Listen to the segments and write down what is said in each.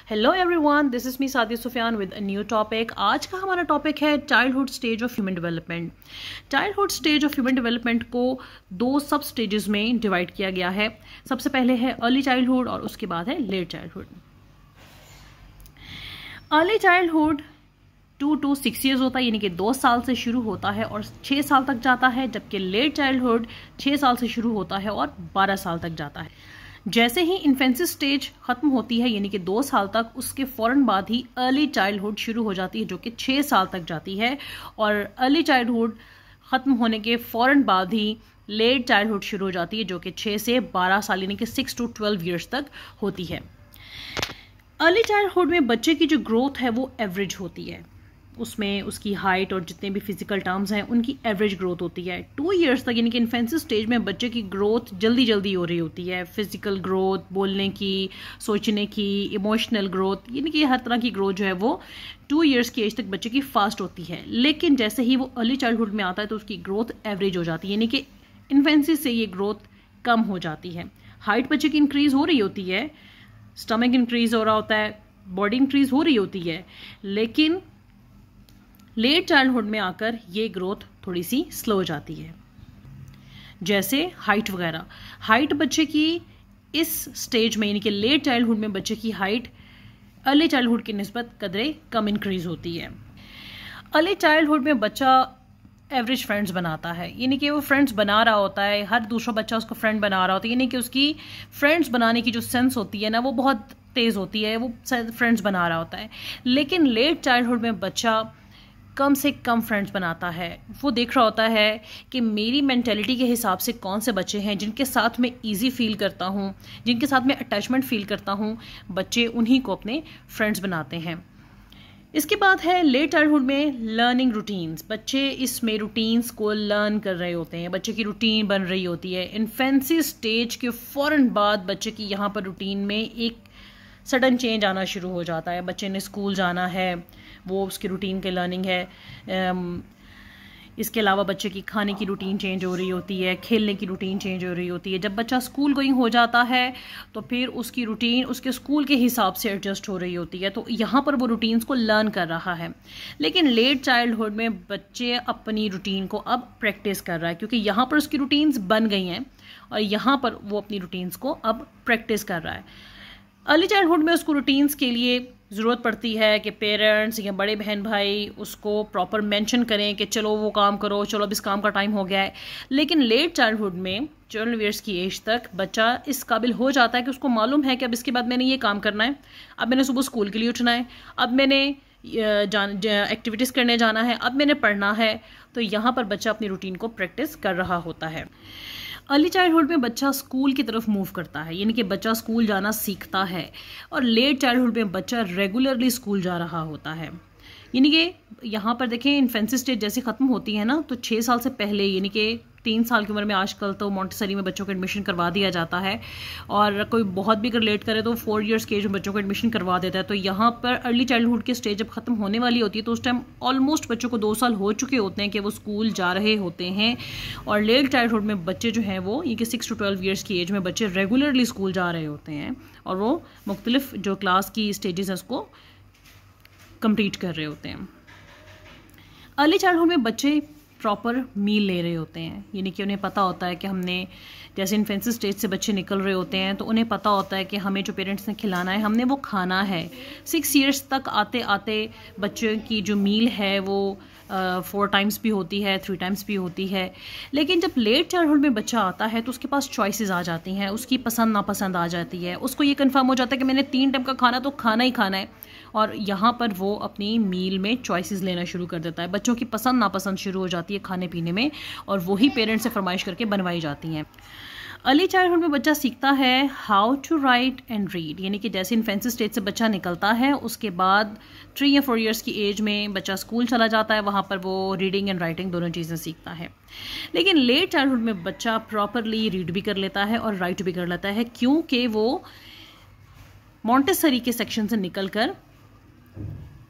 Hello everyone, this is me Sadia Sufiyan with a new topic. आज का हमारा टॉपिक है childhood stage of human development. Childhood stage of human development को दो सब स्टेजेस में डिवाइड किया गया है। सबसे पहले है अर्ली चाइल्डहुड और उसके बाद है late childhood. Early childhood 2 to 6 years होता है, यानी कि 2 साल से शुरू होता है और 6 साल तक जाता है, जबकि लेट चाइल्डहुड 6 साल से शुरू होता है और 12 साल तक जाता है। जैसे ही इन्फेंसी स्टेज खत्म होती है, यानी कि 2 साल तक, उसके फौरन बाद ही अर्ली चाइल्डहुड शुरू हो जाती है जो कि 6 साल तक जाती है, और अर्ली चाइल्डहुड खत्म होने के फौरन बाद ही लेट चाइल्डहुड शुरू हो जाती है जो कि 6 से 12 साल यानी कि 6 to 12 ईयर्स तक होती है। अर्ली चाइल्डहुड में बच्चे की जो ग्रोथ है वो एवरेज होती है, उसमें उसकी हाइट और जितने भी फिजिकल टर्म्स हैं उनकी एवरेज ग्रोथ होती है। 2 ईयर्स तक यानी कि इन्फेंसी स्टेज में बच्चे की ग्रोथ जल्दी जल्दी हो रही होती है। फिजिकल ग्रोथ, बोलने की, सोचने की, इमोशनल ग्रोथ, यानी कि हर तरह की ग्रोथ जो है वो 2 ईयर्स की एज तक बच्चे की फास्ट होती है। लेकिन जैसे ही वो अर्ली चाइल्डहुड में आता है तो उसकी ग्रोथ एवरेज हो जाती है, यानी कि इन्फेंसी से ये ग्रोथ कम हो जाती है। हाइट बच्चे की इंक्रीज हो रही होती है, स्टमक इंक्रीज हो रहा होता है, बॉडी इंक्रीज हो रही होती है, लेकिन लेट चाइल्डहुड में आकर ये ग्रोथ थोड़ी सी स्लो हो जाती है। जैसे हाइट वगैरह, हाइट बच्चे की इस स्टेज में यानी कि लेट चाइल्डहुड में बच्चे की हाइट अर्ली चाइल्डहुड की निस्बत कदरे कम इंक्रीज होती है। अर्ली चाइल्डहुड में बच्चा एवरेज फ्रेंड्स बनाता है, यानी कि वो फ्रेंड्स बना रहा होता है, हर दूसरा बच्चा उसको फ्रेंड बना रहा होता है, यानी कि उसकी फ्रेंड्स बनाने की जो सेंस होती है ना वो बहुत तेज़ होती है, वो फ्रेंड्स बना रहा होता है। लेकिन लेट चाइल्डहुड में बच्चा कम से कम फ्रेंड्स बनाता है। वो देख रहा होता है कि मेरी मेंटेलिटी के हिसाब से कौन से बच्चे हैं जिनके साथ मैं इजी फील करता हूँ, जिनके साथ मैं अटैचमेंट फील करता हूँ, बच्चे उन्हीं को अपने फ्रेंड्स बनाते हैं। इसके बाद है लेट चाइल्डहुड में लर्निंग रूटीन्स। बच्चे इसमें रूटीन्स को लर्न कर रहे होते हैं, बच्चे की रूटीन बन रही होती है। इन्फेंसी स्टेज के फ़ौरन बाद बच्चे की यहाँ पर रूटीन में एक सडन चेंज आना शुरू हो जाता है। बच्चे ने स्कूल जाना है, वो उसकी रूटीन के लर्निंग है। इसके अलावा बच्चे की खाने की रूटीन चेंज हो रही होती है, खेलने की रूटीन चेंज हो रही होती है। जब बच्चा स्कूल गोइंग हो जाता है तो फिर उसकी रूटीन उसके स्कूल के हिसाब से एडजस्ट हो रही होती है, तो यहाँ पर वो रूटीन्स को लर्न कर रहा है। लेकिन लेट चाइल्डहुड में बच्चे अपनी रूटीन को अब प्रैक्टिस कर रहा है, क्योंकि यहाँ पर उसकी रूटीन्स बन गई हैं और यहाँ पर वो अपनी रूटीन्स को अब प्रैक्टिस कर रहा है। अर्ली चाइल्डहुड में उसको रूटीन्स के लिए ज़रूरत पड़ती है कि पेरेंट्स या बड़े बहन भाई उसको प्रॉपर मेंशन करें कि चलो वो काम करो, चलो अब इस काम का टाइम हो गया है। लेकिन लेट चाइल्डहुड में 12 ईयर्स की एज तक बच्चा इस काबिल हो जाता है कि उसको मालूम है कि अब इसके बाद मैंने ये काम करना है, अब मैंने सुबह स्कूल के लिए उठना है, अब मैंने एक्टिविटीज़ करने जाना है, अब मैंने पढ़ना है। तो यहाँ पर बच्चा अपनी रूटीन को प्रैक्टिस कर रहा होता है। अर्ली चाइल्डहुड में बच्चा स्कूल की तरफ मूव करता है, यानी कि बच्चा स्कूल जाना सीखता है, और लेट चाइल्डहुड में बच्चा रेगुलरली स्कूल जा रहा होता है। यानी कि यहाँ पर देखें, इन्फेंसी स्टेज जैसे ख़त्म होती है ना, तो 6 साल से पहले यानी कि 3 साल की उम्र में आजकल तो मॉन्टेसरी में बच्चों को एडमिशन करवा दिया जाता है, और कोई बहुत भी अगर लेट करे तो 4 ईयर्स के एज में बच्चों को एडमिशन करवा देता है। तो यहाँ पर अर्ली चाइल्डहुड की स्टेज जब ख़त्म होने वाली होती है तो उस टाइम ऑलमोस्ट बच्चों को 2 साल हो चुके होते हैं कि वो स्कूल जा रहे होते हैं। और लेट चाइल्डहुड में बच्चे जो हैं वो ये कि 6 to 12 ईयर्स की एज में बच्चे रेगुलरली स्कूल जा रहे होते हैं, और वो मुख्तलिफ जो क्लास की स्टेजेस हैं उसको कंप्लीट कर रहे होते हैं। अर्ली चाइल्डहुड में बच्चे प्रॉपर मील ले रहे होते हैं, यानी कि उन्हें पता होता है कि हमने, जैसे इन्फेंसी स्टेज से बच्चे निकल रहे होते हैं तो उन्हें पता होता है कि हमें जो पेरेंट्स ने खिलाना है हमने वो खाना है। 6 ईयर्स तक आते आते बच्चे की जो मील है वो 4 टाइम्स भी होती है, 3 टाइम्स भी होती है। लेकिन जब लेट चाइल्डहुड में बच्चा आता है तो उसके पास चॉइसेस आ जाती हैं, उसकी पसंद नापसंद आ जाती है, उसको ये कंफर्म हो जाता है कि मैंने 3 टाइम का खाना तो खाना ही खाना है, और यहाँ पर वो अपनी मील में चॉइसेस लेना शुरू कर देता है। बच्चों की पसंद नापसंद शुरू हो जाती है खाने पीने में, और वही पेरेंट्स से फरमाइश करके बनवाई जाती हैं। अर्ली चाइल्डहुड में बच्चा सीखता है how to write and read, यानी कि जैसे इन्फेंसी स्टेज से बच्चा निकलता है उसके बाद 3 या 4 ईयर्स की एज में बच्चा स्कूल चला जाता है, वहाँ पर वो रीडिंग एंड राइटिंग दोनों चीज़ें सीखता है। लेकिन लेट चाइल्डहुड में बच्चा प्रॉपरली रीड भी कर लेता है और राइट भी कर लेता है, क्योंकि वो मॉन्टेसरी के सेक्शन से निकल कर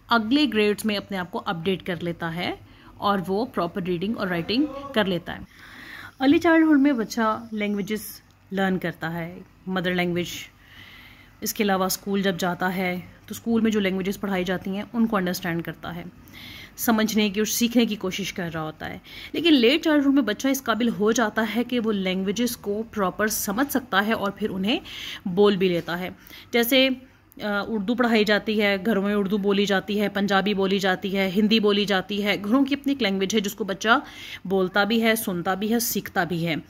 अगले ग्रेड्स में अपने आप को अपडेट कर लेता है और वो प्रॉपर रीडिंग और राइटिंग कर लेता है। अर्ली चाइल्डहुड में बच्चा लैंग्वेजेस लर्न करता है, मदर लैंग्वेज, इसके अलावा स्कूल जब जाता है तो स्कूल में जो लैंग्वेजेस पढ़ाई जाती हैं उनको अंडरस्टैंड करता है, समझने की और सीखने की कोशिश कर रहा होता है। लेकिन लेट चाइल्डहुड में बच्चा इस काबिल हो जाता है कि वो लैंग्वेजेस को प्रॉपर समझ सकता है और फिर उन्हें बोल भी लेता है। जैसे उर्दू पढ़ाई जाती है, घरों में उर्दू बोली जाती है, पंजाबी बोली जाती है, हिंदी बोली जाती है। घरों की अपनी एक लैंग्वेज है जिसको बच्चा बोलता भी है, सुनता भी है, सीखता भी है।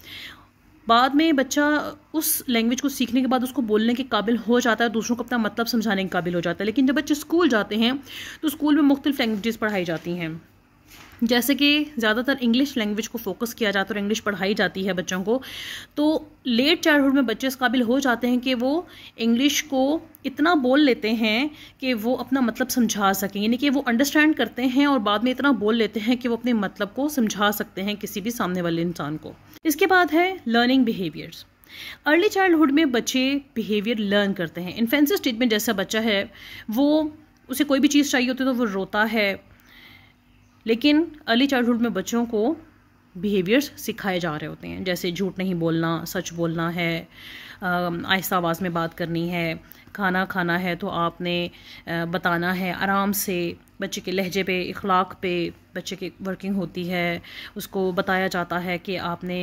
बाद में बच्चा उस लैंग्वेज को सीखने के बाद उसको बोलने के काबिल हो जाता है, दूसरों को अपना मतलब समझाने के काबिल हो जाता है। लेकिन जब बच्चे स्कूल जाते हैं तो स्कूल में मुख्तलिफ लैंग्वेजेस पढ़ाई जाती हैं, जैसे कि ज़्यादातर इंग्लिश लैंग्वेज को फोकस किया जाता है और इंग्लिश पढ़ाई जाती है बच्चों को। तो लेट चाइल्डहुड में बच्चे इस काबिल हो जाते हैं कि वो इंग्लिश को इतना बोल लेते हैं कि वो अपना मतलब समझा सकें, यानी कि वो अंडरस्टैंड करते हैं और बाद में इतना बोल लेते हैं कि वो अपने मतलब को समझा सकते हैं किसी भी सामने वाले इंसान को। इसके बाद है लर्निंग बिहेवियर्स। अर्ली चाइल्डहुड में बच्चे बिहेवियर लर्न करते हैं। इन्फेंसी स्टेज में जैसा बच्चा है वो उसे कोई भी चीज़ चाहिए होती है तो वो रोता है, लेकिन अर्ली चाइल्डहुड में बच्चों को बिहेवियर्स सिखाए जा रहे होते हैं, जैसे झूठ नहीं बोलना, सच बोलना है, आहिस्ता आवाज़ में बात करनी है, खाना खाना है तो आपने बताना है आराम से, बच्चे के लहजे पे, इखलाक पे बच्चे की वर्किंग होती है। उसको बताया जाता है कि आपने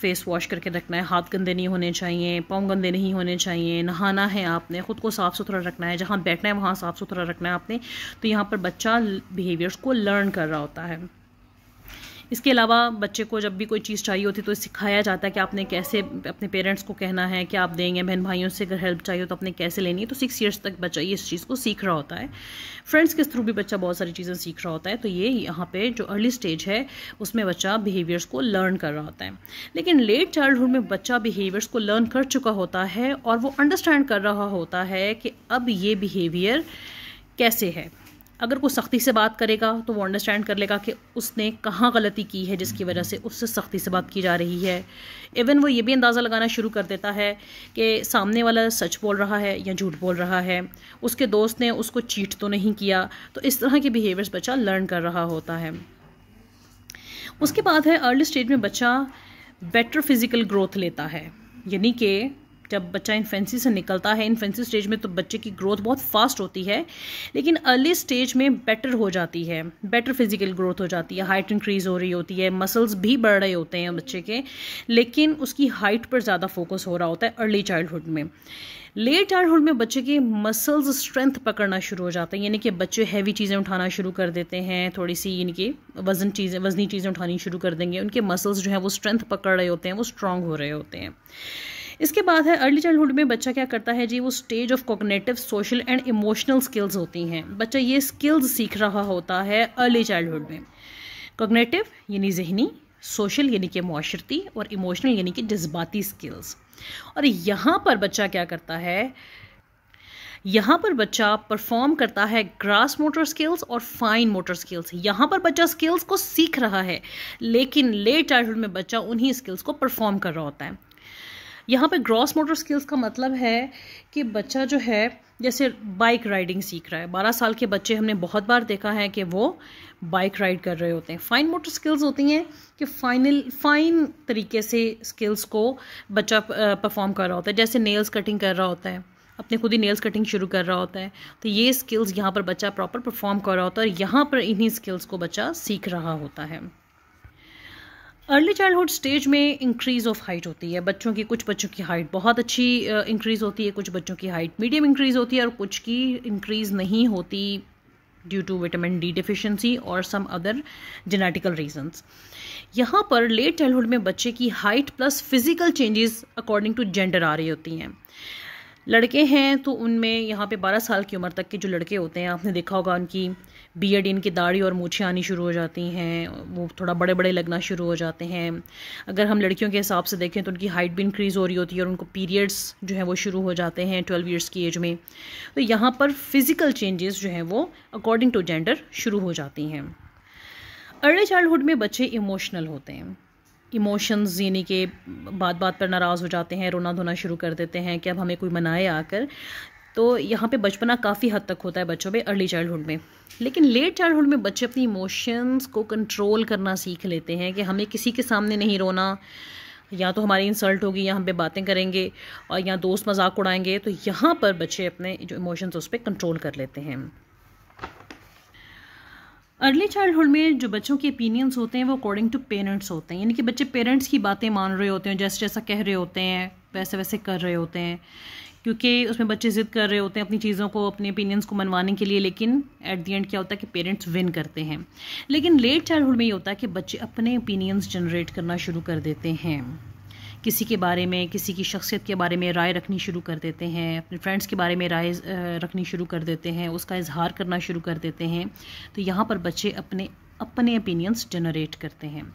फेस वॉश करके रखना है, हाथ गंदे नहीं होने चाहिए, पाँव गंदे नहीं होने चाहिए, नहाना है आपने, ख़ुद को साफ़ सुथरा रखना है, जहाँ बैठना है वहाँ साफ़ सुथरा रखना है आपने। तो यहाँ पर बच्चा बिहेवियर्स को लर्न कर रहा होता है। इसके अलावा बच्चे को जब भी कोई चीज़ चाहिए होती है तो सिखाया जाता है कि आपने कैसे अपने पेरेंट्स को कहना है कि आप देंगे, बहन भाइयों से अगर हेल्प चाहिए तो आपने कैसे लेनी है। तो 6 ईयर्स तक बच्चा ये इस चीज़ को सीख रहा होता है। फ्रेंड्स के थ्रू भी बच्चा बहुत सारी चीज़ें सीख रहा होता है। तो ये यहाँ पे जो अर्ली स्टेज है उसमें बच्चा बिहेवियर्स को लर्न कर रहा होता है। लेकिन लेट चाइल्डहुड में बच्चा बिहेवियर्स को लर्न कर चुका होता है और वो अंडरस्टैंड कर रहा होता है कि अब ये बिहेवियर कैसे है। अगर कोई सख्ती से बात करेगा तो वो अंडरस्टैंड कर लेगा कि उसने कहाँ गलती की है जिसकी वजह से उससे सख्ती से बात की जा रही है। इवन वो ये भी अंदाज़ा लगाना शुरू कर देता है कि सामने वाला सच बोल रहा है या झूठ बोल रहा है, उसके दोस्त ने उसको चीट तो नहीं किया। तो इस तरह के बिहेवियर्स बच्चा लर्न कर रहा होता है। उसके बाद है अर्ली स्टेज में बच्चा बेटर फिजिकल ग्रोथ लेता है, यानी कि जब बच्चा इन्फेंसी से निकलता है, इन्फेंसी स्टेज में तो बच्चे की ग्रोथ बहुत फास्ट होती है, लेकिन अर्ली स्टेज में बेटर हो जाती है, बेटर फिजिकल ग्रोथ हो जाती है, हाइट इंक्रीज हो रही होती है, मसल्स भी बढ़ रहे होते हैं बच्चे के, लेकिन उसकी हाइट पर ज़्यादा फोकस हो रहा होता है अर्ली चाइल्डहुड में। लेट चाइल्डहुड में बच्चे के मसल्स स्ट्रेंथ पकड़ना शुरू हो जाते हैं, यानी कि बच्चे हैवी चीज़ें उठाना शुरू कर देते हैं, थोड़ी सी यानी कि वजनी चीज़ें उठानी शुरू कर देंगे, उनके मसल्स जो हैं वो स्ट्रेंथ पकड़ रहे होते हैं, वो स्ट्रांग हो रहे होते हैं। इसके बाद है अर्ली चाइल्डहुड में बच्चा क्या करता है जी, वो stage of cognitive, social and emotional skills होती हैं। बच्चा ये स्किल्स सीख रहा होता है अर्ली चाइल्डहुड में। कॉग्निटिव यानी जहनी, सोशल यानी कि मुआशरती, और इमोशनल यानी कि जज्बाती स्किल्स। और यहाँ पर बच्चा क्या करता है, यहाँ पर बच्चा परफॉर्म करता है ग्रास मोटर स्किल्स और फाइन मोटर स्किल्स। यहाँ पर बच्चा स्किल्स को सीख रहा है, लेकिन लेट चाइल्डहुड में बच्चा उन्हीं स्किल्स को परफॉर्म कर रहा होता है। यहाँ पे ग्रॉस मोटर स्किल्स का मतलब है कि बच्चा जो है जैसे बाइक राइडिंग सीख रहा है। 12 साल के बच्चे हमने बहुत बार देखा है कि वो बाइक राइड कर रहे होते हैं। फाइन मोटर स्किल्स होती हैं कि फाइन तरीके से स्किल्स को बच्चा परफॉर्म कर रहा होता है, जैसे नेल्स कटिंग कर रहा होता है, अपने खुद ही नेल्स कटिंग शुरू कर रहा होता है। तो ये स्किल्स यहाँ पर बच्चा प्रॉपर परफॉर्म कर रहा होता है और यहाँ पर इन्हीं स्किल्स को बच्चा सीख रहा होता है। अर्ली चाइल्डहुड स्टेज में इंक्रीज़ ऑफ हाइट होती है। बच्चों की, कुछ बच्चों की हाइट बहुत अच्छी इंक्रीज़ होती है, कुछ बच्चों की हाइट मीडियम इंक्रीज़ होती है और कुछ की इंक्रीज़ नहीं होती due to vitamin D deficiency और सम अदर जेनेटिकल रीजंस। यहाँ पर लेट चाइल्डहुड में बच्चे की height plus physical changes according to gender आ रही होती हैं। लड़के हैं तो उनमें यहाँ पे 12 साल की उम्र तक के जो लड़के होते हैं, आपने देखा होगा उनकी बियर्ड, इनकी दाढ़ी और मूछें आनी शुरू हो जाती हैं, वो थोड़ा बड़े बड़े लगना शुरू हो जाते हैं। अगर हम लड़कियों के हिसाब से देखें तो उनकी हाइट भी इंक्रीज़ हो रही होती है और उनको पीरियड्स जो हैं वो शुरू हो जाते हैं 12 ईयर्स की एज में। तो यहाँ पर फिज़िकल चेंजेस जो हैं वो अकॉर्डिंग टू जेंडर शुरू हो जाती हैं। अर्ली चाइल्डहुड में बच्चे इमोशनल होते हैं। इमोशंस यानी कि बात बात पर नाराज़ हो जाते हैं, रोना धोना शुरू कर देते हैं कि अब हमें कोई मनाए आकर। तो यहाँ पे बचपना काफ़ी हद तक होता है बच्चों में अर्ली चाइल्डहुड में। लेकिन लेट चाइल्डहुड में बच्चे अपनी इमोशंस को कंट्रोल करना सीख लेते हैं कि हमें किसी के सामने नहीं रोना, या तो हमारी इंसल्ट होगी, या हम पे बातें करेंगे, और या दोस्त मजाक उड़ाएंगे। तो यहाँ पर बच्चे अपने जो इमोशंस उस पर कंट्रोल कर लेते हैं। अर्ली चाइल्डहुड में जो बच्चों के ओपिनियंस होते हैं वो अकॉर्डिंग टू पेरेंट्स होते हैं, यानी कि बच्चे पेरेंट्स की बातें मान रहे होते हैं, जैसे जैसा कह रहे होते हैं वैसे वैसे कर रहे होते हैं, क्योंकि उसमें बच्चे ज़िद कर रहे होते हैं अपनी चीज़ों को, अपने ओपिनियंस को मनवाने के लिए। लेकिन एट द एंड क्या होता है कि पेरेंट्स विन करते हैं। लेकिन लेट चाइल्डहुड में ये होता है कि बच्चे अपने ओपिनियंस जनरेट करना शुरू कर देते हैं, किसी के बारे में, किसी की शख्सियत के बारे में राय रखनी शुरू कर देते हैं, अपने फ्रेंड्स के बारे में राय रखनी शुरू कर देते हैं, उसका इजहार करना शुरू कर देते हैं। तो यहाँ पर बच्चे अपने अपने ओपिनियंस जनरेट करते हैं।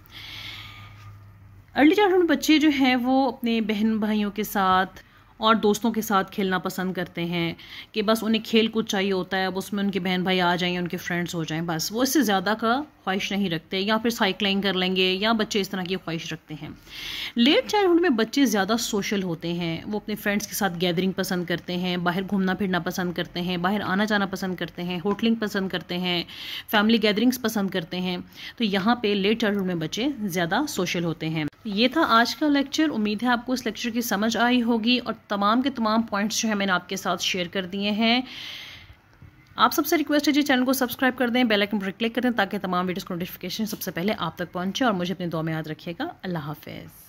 अर्ली चाइल्डहुड में बच्चे जो हैं वो अपने बहन भाइयों के साथ और दोस्तों के साथ खेलना पसंद करते हैं, कि बस उन्हें खेल कूद चाहिए होता है, अब उसमें उनके बहन भाई आ जाएं, उनके फ्रेंड्स हो जाएं, बस वो इससे ज़्यादा का ख्वाहिश नहीं रखते। या फिर साइकिलिंग कर लेंगे, या बच्चे इस तरह की ख्वाहिश रखते हैं। लेट चाइल्डहुड में बच्चे ज़्यादा सोशल होते हैं, वो अपने फ्रेंड्स के साथ गैदरिंग पसंद करते हैं, बाहर घूमना फिरना पसंद करते हैं, बाहर आना जाना पसंद करते हैं, होटलिंग पसंद करते हैं, फैमिली गैदरिंग्स पसंद करते हैं। तो यहाँ पे लेट चाइल्डहुड में बच्चे ज़्यादा सोशल होते हैं। ये था आज का लेक्चर। उम्मीद है आपको इस लेक्चर की समझ आई होगी, और तमाम के तमाम पॉइंट्स जो है मैंने आपके साथ शेयर कर दिए हैं। आप सबसे रिक्वेस्ट है जी, चैनल को सब्सक्राइब कर दें, बेल आइकन पर क्लिक कर दें, ताकि तमाम वीडियोस की नोटिफिकेशन सबसे पहले आप तक पहुंचे। और मुझे अपनी दुआ में याद रखिएगा। अल्लाह हाफिज़।